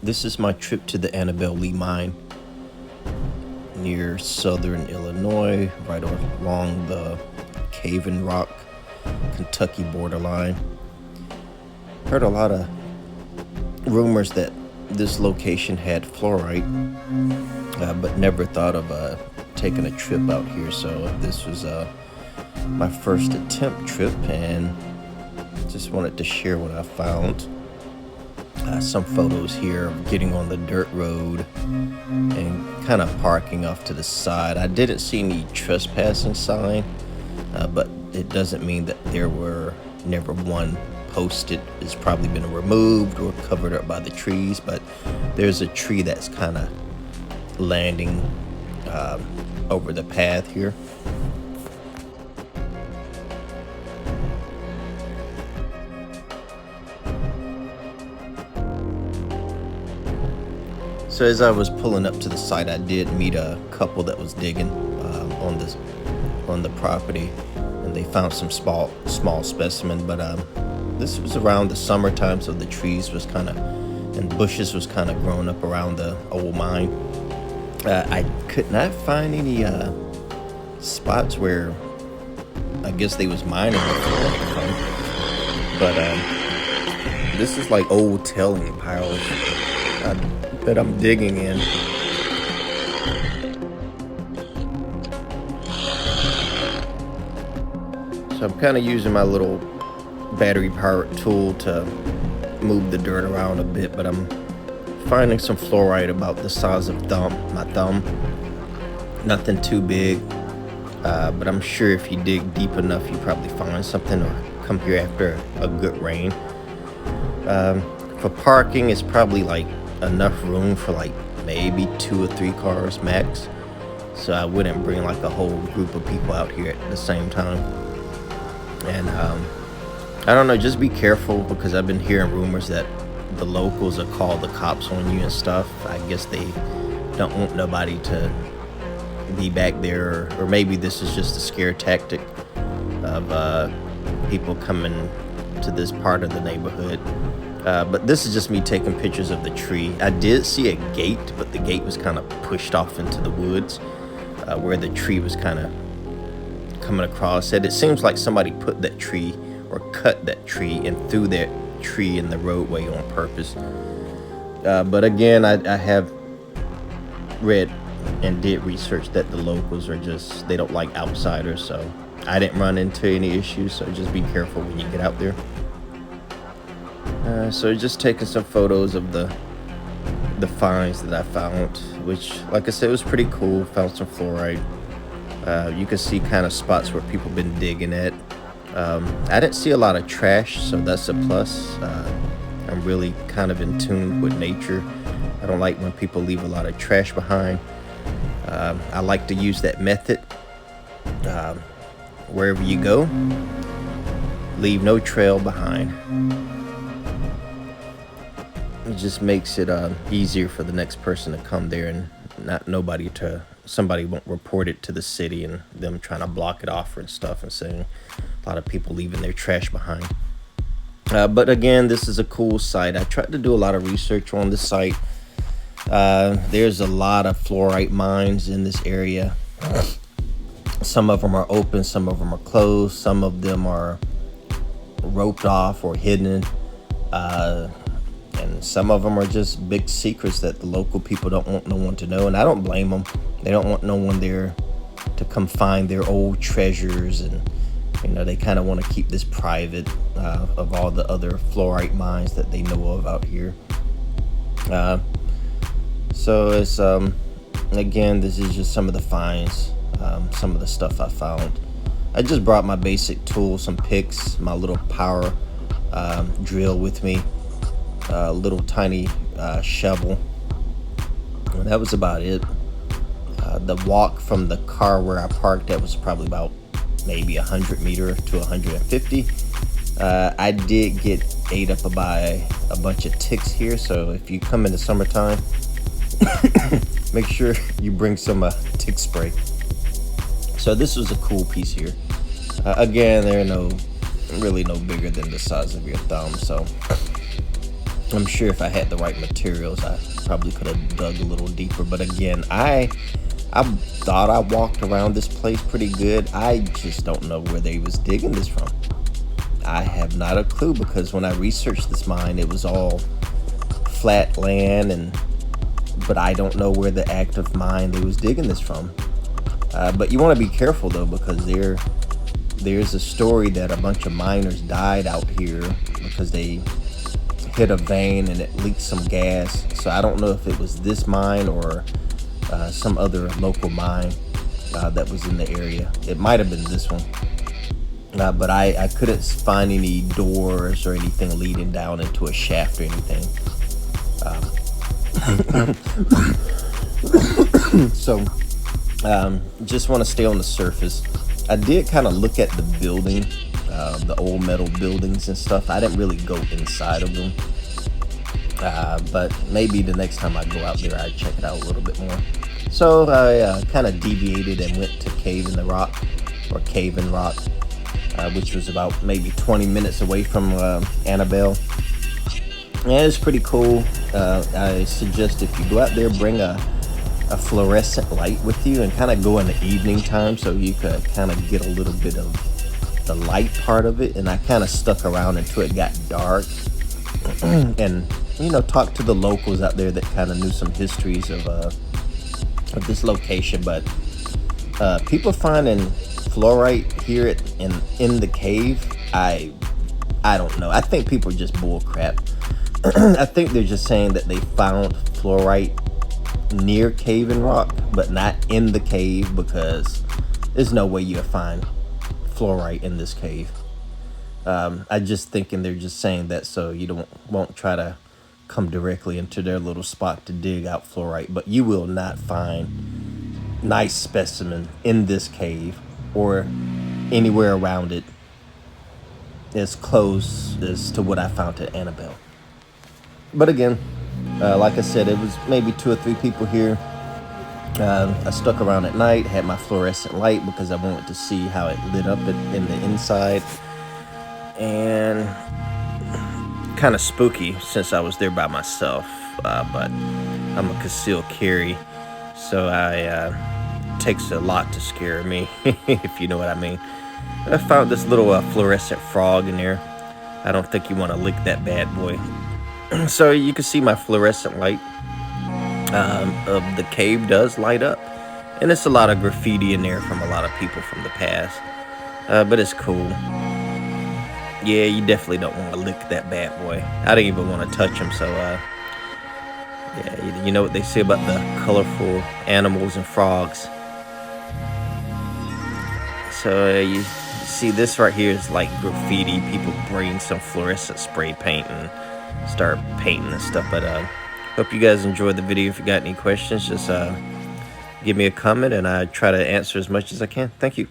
This is my trip to the Annabelle mine near southern Illinois, right along the Cave and Rock, Kentucky borderline. Heard a lot of rumors that this location had fluorite, but never thought of taking a trip out here. So this was my first attempt trip, and just wanted to share what I found. Some photos here of getting on the dirt road and kind of parking off to the side. I didn't see any trespassing sign, but it doesn't mean that there were never one posted. It's probably been removed or covered up by the trees, but there's a tree that's kind of landing over the path here. So as I was pulling up to the site, I did meet a couple that was digging on the property, and they found some small specimen. But this was around the summertime, so the trees was kind of and bushes was kind of growing up around the old mine. I could not find any spots where I guess they was mining before, but this is like old tailing piles that I'm digging in. So I'm kind of using my little battery powered tool to move the dirt around a bit, but I'm finding some fluorite about the size of my thumb. Nothing too big, but I'm sure if you dig deep enough, you probably find something, or come here after a good rain. For parking, it's probably like enough room for like maybe 2 or 3 cars max, so I wouldn't bring like a whole group of people out here at the same time. And I don't know, just be careful, because I've been hearing rumors that the locals will call the cops on you and stuff. I guess they don't want nobody to be back there, or maybe this is just a scare tactic of people coming to this part of the neighborhood. But this is just me taking pictures of the tree. I did see a gate, but the gate was kind of pushed off into the woods, where the tree was kind of coming across. And it seems like somebody put that tree or cut that tree and threw that tree in the roadway on purpose. But again, I have read and did research that the locals are just, they don't like outsiders. So I didn't run into any issues. So just be careful when you get out there. So just taking some photos of the finds that I found, which, like I said, was pretty cool. Found some fluorite. You can see kind of spots where people been digging at. I didn't see a lot of trash, so that's a plus. I'm really kind of in tune with nature. I don't like when people leave a lot of trash behind. I like to use that method. Wherever you go, leave no trail behind. It just makes it easier for the next person to come there, and somebody won't report it to the city and them trying to block it off and stuff, and saying a lot of people leaving their trash behind. But again, this is a cool site. I tried to do a lot of research on this site. There's a lot of fluorite mines in this area. Some of them are open, some of them are closed, some of them are roped off or hidden. And some of them are just big secrets that the local people don't want no one to know, and I don't blame them. They don't want no one there to come find their old treasures, and they kind of want to keep this private of all the other fluorite mines that they know of out here. So it's again, this is just some of the finds, some of the stuff I found. I just brought my basic tools, some picks, my little power drill with me, a little tiny shovel, and that was about it. The walk from the car where I parked, that was probably about maybe 100 meters to 150. I did get ate up by a bunch of ticks here, so if you come in the summertime, make sure you bring some tick spray. So this was a cool piece here. Again, they're really no bigger than the size of your thumb. So I'm sure if I had the right materials, I probably could have dug a little deeper. But again, I thought I walked around this place pretty good. I just don't know where they was digging this from. I have not a clue, because when I researched this mine, it was all flat land, but I don't know where the active mine they was digging this from. But you want to be careful though, because there's a story that a bunch of miners died out here because they hit a vein and it leaked some gas. So I don't know if it was this mine or some other local mine that was in the area. It might have been this one. But I couldn't find any doors or anything leading down into a shaft or anything. So just want to stay on the surface. I did kind of look at the building, the old metal buildings and stuff. I didn't really go inside of them. But maybe the next time I go out there, I'd check it out a little bit more. So I kind of deviated and went to Cave in Rock, which was about maybe 20 minutes away from Annabelle. Yeah, it's pretty cool. I suggest if you go out there, bring a fluorescent light with you, and kind of go in the evening time so you could kind of get a little bit of the light part of it. And I kind of stuck around until it got dark and talk to the locals out there that kind of knew some histories of this location. But people finding fluorite here in the cave, I don't know. I think people are just bull crap. I think they're just saying that they found fluorite near Cave and Rock, but not in the cave, because there's no way you'll find fluorite in this cave. I just thinking they're just saying that so you won't try to come directly into their little spot to dig out fluorite. But you will not find nice specimen in this cave or anywhere around it as close as to what I found at Annabelle. But again, like I said, it was maybe 2 or 3 people here. I stuck around at night, had my fluorescent light because I wanted to see how it lit up in the inside. And kind of spooky since I was there by myself, but I'm a concealed carry, so it takes a lot to scare me, if you know what I mean. I found this little fluorescent frog in there. I don't think you want to lick that bad boy. So you can see my fluorescent light of the cave does light up, and it's a lot of graffiti in there from a lot of people from the past, but it's cool. Yeah, you definitely don't want to lick that bad boy. I didn't even want to touch him. So yeah, you know what they say about the colorful animals and frogs. So you see this right here is like graffiti. People bring some fluorescent spray paint and start painting and stuff. But hope you guys enjoyed the video. If you got any questions, just give me a comment and I try to answer as much as I can. Thank you.